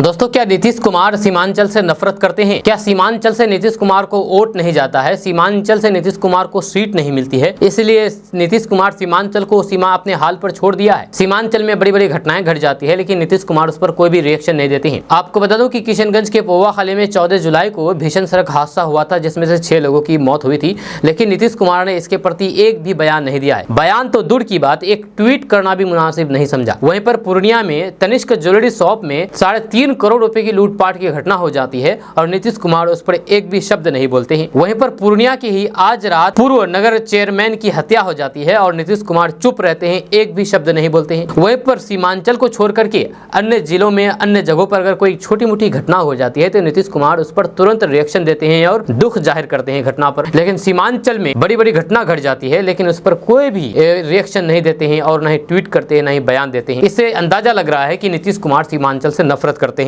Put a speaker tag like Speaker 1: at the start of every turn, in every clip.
Speaker 1: दोस्तों, क्या नीतीश कुमार सीमांचल से नफरत करते हैं? क्या सीमांचल से नीतीश कुमार को वोट नहीं जाता है? सीमांचल से नीतीश कुमार को सीट नहीं मिलती है, इसलिए नीतीश कुमार सीमांचल को सीमा अपने हाल पर छोड़ दिया है। सीमांचल में बड़ी बड़ी घटनाएं घट जाती है, लेकिन नीतीश कुमार उस पर कोई भी रिएक्शन नहीं देते हैं। आपको बता दूं कि किशनगंज के पोवाखाली में 14 जुलाई को भीषण सड़क हादसा हुआ था, जिसमें से 6 लोगों की मौत हुई थी, लेकिन नीतीश कुमार ने इसके प्रति एक भी बयान नहीं दिया है। बयान तो दूर की बात, एक ट्वीट करना भी मुनासिब नहीं समझा। वहीं पर पूर्णिया में तनिष्क ज्वेलरी शॉप में 3.5 करोड़ रुपए की लूटपाट की घटना हो जाती है और नीतीश कुमार उस पर एक भी शब्द नहीं बोलते हैं। वहीं पर पूर्णिया की ही आज रात पूर्व नगर चेयरमैन की हत्या हो जाती है और नीतीश कुमार चुप रहते हैं, एक भी शब्द नहीं बोलते हैं। वहीं पर सीमांचल को छोड़ करके अन्य जिलों में, अन्य जगहों पर अगर कोई छोटी मोटी घटना हो जाती है तो नीतीश कुमार उस पर तुरंत रिएक्शन देते हैं और दुख जाहिर करते हैं घटना पर। लेकिन सीमांचल में बड़ी बड़ी घटना घट जाती है, लेकिन उस पर कोई भी रिएक्शन नहीं देते हैं और न ही ट्वीट करते हैं, न ही बयान देते हैं। इससे अंदाजा लग रहा है कि नीतीश कुमार सीमांचल से नफरत करते हैं।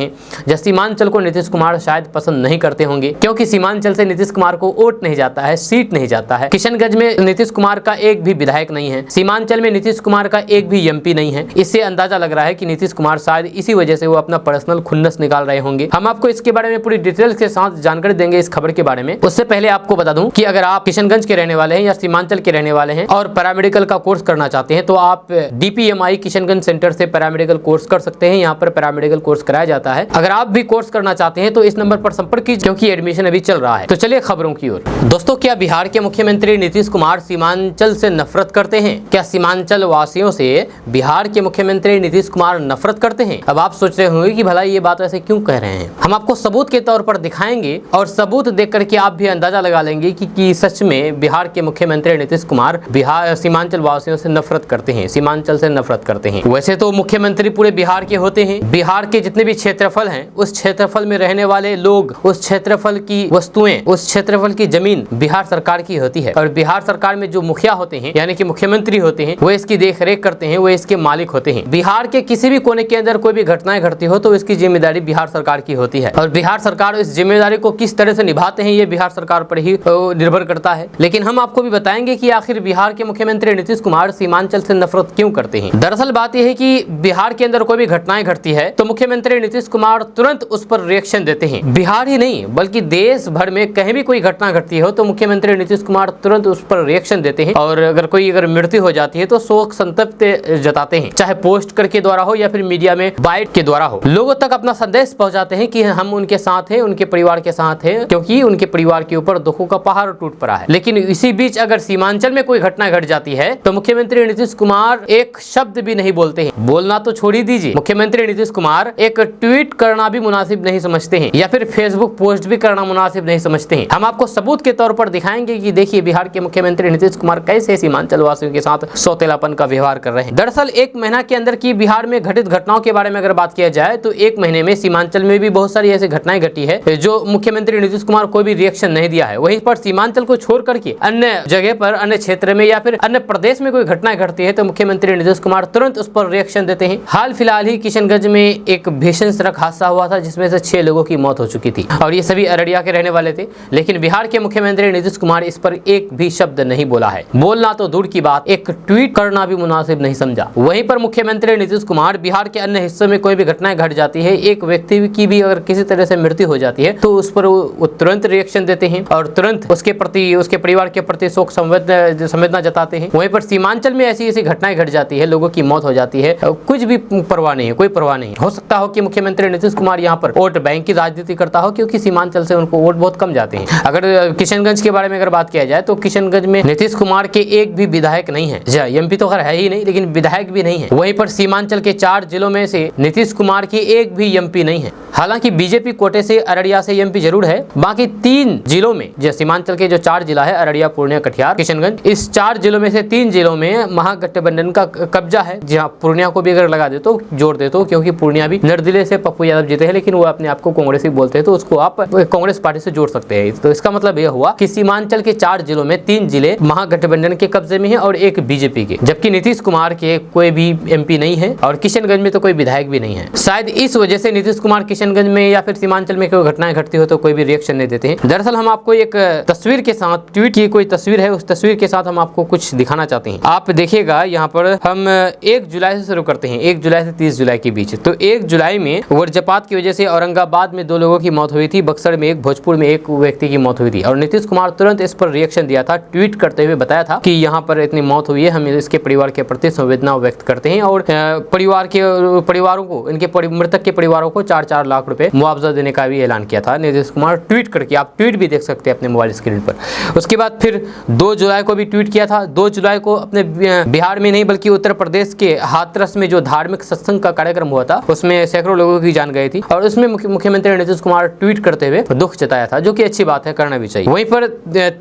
Speaker 1: सीमांचल को नीतीश कुमार शायद पसंद नहीं करते होंगे, क्योंकि सीमांचल से नीतीश कुमार को वोट नहीं जाता है, सीट नहीं जाता है। किशनगंज में नीतीश कुमार का एक भी विधायक नहीं है, सीमांचल में नीतीश कुमार का एक भी एमपी नहीं है। इससे अंदाजा लग रहा है कि नीतीश कुमार शायद इसी वजह से वो अपना पर्सनल खुन्नस निकाल रहे होंगे। हम आपको इसके बारे में पूरी डिटेल्स के साथ जानकारी देंगे इस खबर के बारे में। उससे पहले आपको बता दूं कि अगर आप किशनगंज के रहने वाले हैं या सीमांचल के रहने वाले हैं और पैरामेडिकल का कोर्स करना चाहते हैं तो आप DPMI किशनगंज सेंटर से पैरामेडिकल कोर्स कर सकते हैं। यहाँ पर पैरामेडिकल कोर्स कराया जाता है। अगर आप भी कोर्स करना चाहते हैं तो इस नंबर पर संपर्क कीजिए, क्योंकि एडमिशन अभी चल रहा है। तो चलिए खबरों की ओर। दोस्तों, क्या बिहार के मुख्यमंत्री नीतीश कुमार सीमांचल से नफरत करते हैं? क्या सीमांचल वासियों से बिहार के मुख्यमंत्री नीतीश कुमार नफरत करते हैं? अब आप सोच रहे होंगे कि भला ये बात ऐसे क्यों कह रहे हैं। हम आपको सबूत के तौर पर दिखाएंगे और सबूत देख करके आप भी अंदाजा लगा लेंगे कि सच में बिहार के मुख्यमंत्री नीतीश कुमार बिहार सीमांचल वासियों से नफरत करते हैं, सीमांचल से नफरत करते हैं। वैसे तो मुख्यमंत्री पूरे बिहार के होते हैं। बिहार के जितने भी क्षेत्रफल हैं, उस क्षेत्रफल में रहने वाले लोग, उस क्षेत्रफल की वस्तुएं, उस क्षेत्रफल की जमीन बिहार सरकार की होती है। और बिहार सरकार में जो मुखिया होते हैं, यानी कि मुख्यमंत्री होते हैं, वो इसकी देखरेख करते हैं, वो इसके मालिक होते हैं। बिहार के किसी भी कोने के अंदर कोई भी घटनाएं घटती हो तो इसकी जिम्मेदारी बिहार सरकार की होती है। और बिहार सरकार इस जिम्मेदारी को किस तरह से निभाते हैं, ये बिहार सरकार पर ही निर्भर करता है। लेकिन हम आपको भी बताएंगे कि आखिर बिहार के मुख्यमंत्री नीतीश कुमार सीमांचल से नफरत क्यों करते हैं। दरअसल बात यह है कि बिहार के अंदर कोई भी घटनाएं घटती है तो मुख्यमंत्री नीतीश कुमार तुरंत उस पर रिएक्शन देते हैं। बिहार ही नहीं बल्कि देश भर में कहीं भी कोई घटना घटती हो तो मुख्यमंत्री नीतीश कुमार तुरंत उस पर रिएक्शन देते हैं। और अगर मृत्यु हो जाती है तो शोक संतप्त जताते हैं, चाहे पोस्ट करके द्वारा हो या फिर मीडिया में बाइट के द्वारा हो। लोगों तक अपना संदेश पहुंचाते हैं कि हम उनके साथ हैं, उनके परिवार के साथ हैं, क्योंकि उनके परिवार के ऊपर दुखों का पहाड़ टूट पड़ा है। लेकिन इसी बीच अगर सीमांचल में कोई घटना घट जाती है तो मुख्यमंत्री नीतीश कुमार एक शब्द भी नहीं बोलते हैं। बोलना तो छोड़ ही दीजिए, मुख्यमंत्री नीतीश कुमार एक ट्वीट करना भी मुनासिब नहीं समझते हैं या फिर फेसबुक पोस्ट भी करना मुनासिब नहीं समझते हैं। हम आपको सबूत के तौर पर दिखाएंगे कि देखिए बिहार के मुख्यमंत्री नीतीश कुमार कैसे सीमांचल वासियों के साथ सौतेलापन का व्यवहार कर रहे हैं। दरअसल एक महीना के अंदर की बिहार में घटित घटनाओं के बारे में अगर बात किया जाए तो एक महीने में सीमांचल में भी बहुत सारी ऐसी घटनाएं घटी है जो मुख्यमंत्री नीतीश कुमार कोई भी रिएक्शन नहीं दिया है। वहीं पर सीमांचल को छोड़ करके अन्य जगह पर, अन्य क्षेत्र में या फिर अन्य प्रदेश में कोई घटना घटती है तो मुख्यमंत्री नीतीश कुमार तुरंत उस पर रिएक्शन देते हैं। हाल फिलहाल ही किशनगंज में एक भीषण सड़क हादसा हुआ था, जिसमें से 6 लोगों की मौत हो चुकी थी और ये सभी अररिया के रहने वाले थे। लेकिन बिहार के मुख्यमंत्री नीतीश कुमार इस पर एक भी शब्द नहीं बोला है। बोलना तो दूर की बात, एक ट्वीट करना भी मुनासिब नहीं समझा। वहीं पर मुख्यमंत्री नीतीश कुमार बिहार के अन्य हिस्सों में कोई भी घटनाएं घट जाती है, एक व्यक्ति की भी अगर किसी तरह से मृत्यु हो जाती है तो उस पर वो तुरंत रिएक्शन देते हैं और तुरंत उसके प्रति, उसके परिवार के प्रति शोक संवेदना जताते हैं। वहीं पर सीमांचल में ऐसी ऐसी घटनाएं घट जाती है, लोगों की मौत हो जाती है, कुछ भी परवाह नहीं है, कोई परवाह नहीं। हो सकता हो कि मुख्यमंत्री नीतीश कुमार यहाँ पर वोट बैंक की राजनीति करता हो, क्योंकि सीमांचल से उनको वोट बहुत कम जाते हैं। अगर किशनगंज के बारे में अगर बात किया जाए तो किशनगंज में नीतीश कुमार के एक भी विधायक नहीं है। एमपी तो खैर है ही नहीं, लेकिन विधायक भी नहीं है। वहीं पर सीमांचल के 4 जिलों में से नीतीश कुमार की एक भी एमपी नहीं है। हालांकि बीजेपी कोटे से अररिया से एमपी जरूर है। बाकी 3 जिलों में, जो सीमांचल के जो 4 जिला है, अररिया, पूर्णिया, कटिहार, किशनगंज, इस 4 जिलों में से 3 जिलों में महागठबंधन का कब्जा है। जहाँ पूर्णिया को भी अगर लगा दे तो, जोड़ दे तो, क्योंकि पूर्णिया भी निर्दलीय से पप्पू यादव जीते हैं, लेकिन वो अपने आप को कांग्रेसी बोलते हैं, तो उसको आप कांग्रेस पार्टी से जोड़ सकते हैं। तो इसका मतलब यह हुआ कि सीमांचल के 4 जिलों में 3 जिले महागठबंधन के कब्जे में है और एक बीजेपी के, जबकि नीतीश कुमार के कोई भी एमपी नहीं है और किशनगंज में तो कोई विधायक भी नहीं है। शायद इस वजह से नीतीश कुमार किशनगंज में या फिर सीमांचल में कोई घटनाएं घटती हो तो कोई भी रिएक्शन नहीं देते हैं। दरअसल हम आपको एक तस्वीर के साथ, ट्वीट की कोई तस्वीर है, उस तस्वीर के साथ हम आपको कुछ दिखाना चाहते हैं। आप देखिएगा यहाँ पर हम 1 जुलाई से शुरू करते हैं, 1 जुलाई से 30 जुलाई के बीच। तो 1 जुलाई में वज्रपात की वजह से औरंगाबाद में 2 लोगों की मौत हुई थी, बक्सर में 1, भोजपुर में 1 व्यक्ति की मौत हुई थी। और नीतीश कुमार तुरंत इस पर रिएक्शन दिया था, ट्वीट करते हुए बताया था कि यहाँ पर इतनी मौत हुई है, हम इसके परिवार के प्रति संवेदना व्यक्त करते हैं और परिवारों को, इनके मृतक के परिवारों को 4-4 लाख रुपए मुआवजा देने का भी ऐलान किया था नीतीश कुमार ट्वीट करके। आप ट्वीट भी देख सकते हैं अपने मोबाइल स्क्रीन पर। उसके बाद फिर 2 जुलाई को भी ट्वीट किया था। 2 जुलाई को अपने बिहार में नहीं बल्कि उत्तर प्रदेश के हाथरस में जो धार्मिक सत्संग का कार्यक्रम हुआ था उसमें सैकड़ों लोगों की जान गई थी और उसमें मुख्यमंत्री नीतीश कुमार ट्वीट करते हुए दुख जताया था, जो कि अच्छी बात है, करना भी चाहिए। वहीं पर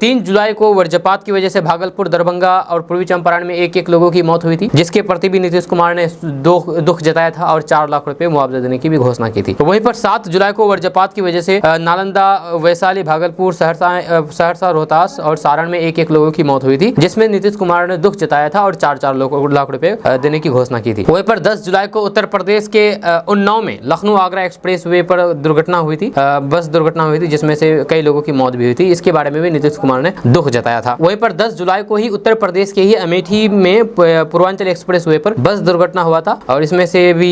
Speaker 1: 3 जुलाई को वज्रपात की वजह से भागलपुर, दरभंगा और पूर्वी चंपारण में 1-1 लोगों की मौत हुई थी, जिसके प्रति भी नीतीश कुमार ने दुख जताया था और 4 लाख रुपए मुआवजा देने की भी घोषणा की थी। वहीं पर 7 जुलाई को वज्रपात की वजह से नालंदा, वैशाली, भागलपुर, सहरसा, रोहतास और सारण में 1-1 लोगों की मौत हुई थी, जिसमें नीतीश कुमार ने दुख जताया था और 4-4 लाख रुपए देने की घोषणा की थी। वहीं पर 10 जुलाई को उत्तर प्रदेश के उन्नाव में लखनऊ आगरा एक्सप्रेस वे पर दुर्घटना हुई थी, बस दुर्घटना हुई थी, जिसमें से कई लोगों की मौत भी हुई थी। इसके बारे में भी नीतीश कुमार ने दुख जताया था। वहीं पर 10 जुलाई को ही उत्तर प्रदेश के ही अमेठी में पूर्वांचल एक्सप्रेस वे पर बस दुर्घटना हुआ था और इसमें से भी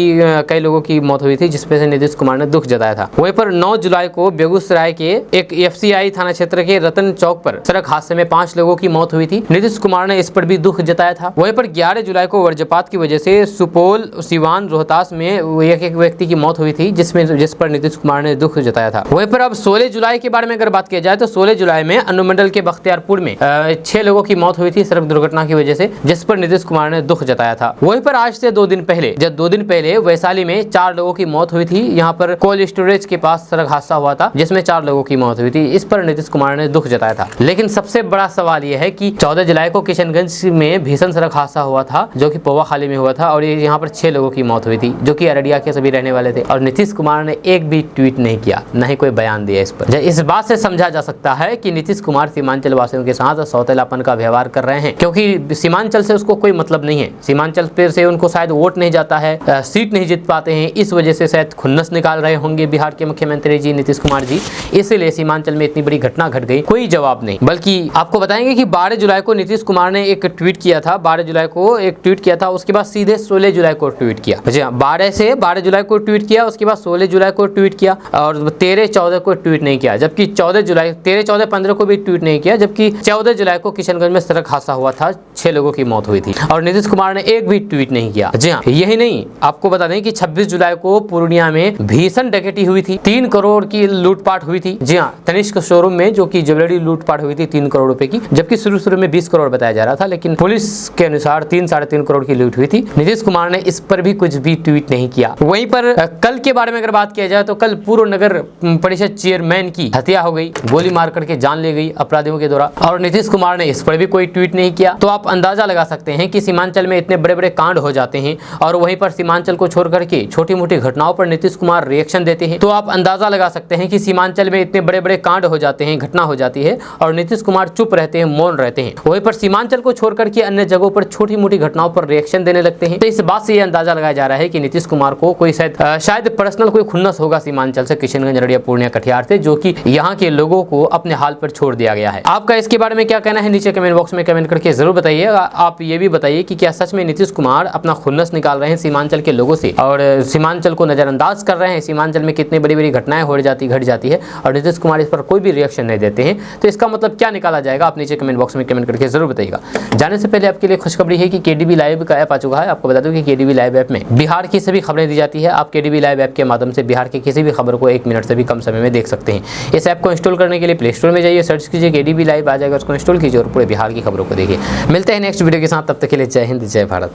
Speaker 1: कई लोगों की मौत हुई थी, जिसमें से नीतीश कुमार ने दुख जताया था। वहीं पर 9 जुलाई को बेगूसराय के एक FCI थाना क्षेत्र के रतन चौक पर सड़क हादसे में 5 लोगों की मौत हुई थी। नीतीश कुमार ने इस पर भी दुख जताया था। वहीं पर 11 जुलाई को वज्रपात की वजह से सुपौल, सिवान, रोहतास में 1-1 व्यक्ति की मौत हुई थी, जिस पर नीतीश कुमार ने दुख जताया था। वहीं पर अब 16 जुलाई के बारे में अगर बात की जाए तो 16 जुलाई में अनुमंडल के बख्तियारपुर में 6 लोगों की मौत हुई थी सड़क दुर्घटना की वजह से, जिस पर नीतीश कुमार ने दुख जताया था। वहीं पर आज से 2 दिन पहले वैशाली में 4 लोगों की मौत हुई थी। यहाँ पर कोल्ड स्टोरेज के पास सड़क हादसा हुआ था, जिसमें 4 लोगों की मौत हुई थी। इस पर नीतीश कुमार ने दुख जताया था। लेकिन सबसे बड़ा सवाल यह है कि 14 जुलाई को किशनगंज में भीषण सड़क हादसा हुआ था, जो कि पौवाखाली में हुआ था और यहाँ पर 6 लोगों की मौत हुई थी, जो कि अररिया के सभी रहने वाले थे। और नीतीश कुमार ने एक भी ट्वीट नहीं किया, न ही कोई बयान दिया इस पर। इस बात से समझा जा सकता है कि नीतीश कुमार सीमांचल वासियों के साथ सौतेलापन का व्यवहार कर रहे हैं, क्योंकि सीमांचल से उसको कोई मतलब नहीं है। सीमांचल पर से उनको शायद वोट नहीं जाता है, सीट नहीं जीत पाते हैं, इस वजह से शायद खुन्नस निकाल रहे होंगे बिहार के मुख्यमंत्री जी नीतीश कुमार जी, इसीलिए सीमांचल में इतनी बड़ी घटना घट गई। कोई जवाब नहीं। बल्कि आपको बताएंगे कि 12 जुलाई को नीतीश कुमार ने एक ट्वीट किया था, 12 जुलाई को एक ट्वीट किया था, उसके बाद सीधे 16 जुलाई को ट्वीट किया। जी हाँ, 12 जुलाई को ट्वीट किया, उसके बाद 16 जुलाई को ट्वीट किया और 13-14 को ट्वीट नहीं किया, जबकि 13-14-15 को भी ट्वीट नहीं किया, जबकि 14 जुलाई को किशनगंज में सड़क हादसा हुआ था, 6 लोगों की मौत हुई थी और नीतीश कुमार ने एक भी ट्वीट नहीं किया। जी हाँ, यही नहीं, आपको बता दें कि 26 जुलाई को पूर्णिया में भीषण डकैती हुई थी, 3 करोड़ की लूटपाट हुई थी। जी हाँ, तनिष्क शोरूम में जो कि ज्वेलरी लूटपाट हुई थी 3 करोड़ रुपए की, जबकि शुरू में 20 करोड़ बताया जा रहा था, लेकिन पुलिस के अनुसार 3-3.5 करोड़ की लूट हुई थी। नीतीश कुमार ने इस पर भी कुछ भी ट्वीट नहीं किया। वहीं पर कल के बारे में अगर बात किया जाए तो कल पूर्व नगर परिषद चेयरमैन की हत्या हो गई, गोली मार करके जान ले गई अपराधियों के द्वारा, और नीतीश कुमार ने इस पर भी कोई ट्वीट नहीं किया। तो आप अंदाजा लगा सकते हैं कि सीमांचल में इतने बड़े बड़े कांड हो जाते हैं और वहीं पर सीमांचल को छोड़ करके छोटी मोटी घटनाओं पर नीतीश कुमार रिएक्शन देते हैं। तो आप अंदाजा लगा सकते हैं कि सीमांचल में इतने बड़े बड़े कांड हो जाते हैं, घटना हो जाती है और नीतीश कुमार चुप रहते हैं, मौन रहते हैं। वहीं पर सीमांचल को छोड़ करके अन्य जगहों पर छोटी मोटी घटनाओं पर रिएक्शन देने लगते हैं। तो इस बात से यह अंदाजा लगाया जा रहा है कि नीतीश कुमार को कोई शायद पर्सनल कोई खुन्नस होगा सीमांचल से, किशनगंज, अररिया, पूर्णिया, कटिहार से, जो कि यहाँ के लोगों को अपने हाल पर छोड़ दिया गया है। आपका इसके बारे में क्या कहना है, नीचे कमेंट बॉक्स में कमेंट करके जरूर बताइए। आप ये भी बताइए कि क्या सच में नीतीश कुमार अपना खुन्नस निकाल रहे हैं सीमांचल के लोगों से और सीमांचल को नजरअंदाज कर रहे हैं। सीमांचल में कितनी बड़ी बड़ी घटनाएं घट जाती है और नीतीश कुमार इस पर कोई भी रिएक्शन नहीं देते हैं। तो इसका मतलब क्या निकाला जाएगा, आप नीचे कमेंट बॉक्स में कमेंट करके जरूर बताइएगा। जाने से पहले आपके लिए खुशखबरी है कि KDB लाइव का ऐप आ चुका है। आपको बता दूं कि KDB लाइव ऐप में बिहार की सभी खबरें दी जाती है। आप KDB लाइव ऐप के माध्यम से बिहार की किसी भी खबर को 1 मिनट से भी कम समय में देख सकते हैं। इस ऐप को इंस्टॉल करने के लिए प्ले स्टोर में जाइए, सर्च कीजिए KDB लाइव, आ जाएगा, उसको इंस्टॉल कीजिए और पूरे बिहार की खबरों को देखिए। मिलते हैं नेक्स्ट वीडियो के साथ, तब तक के लिए जय हिंद, जय भारत।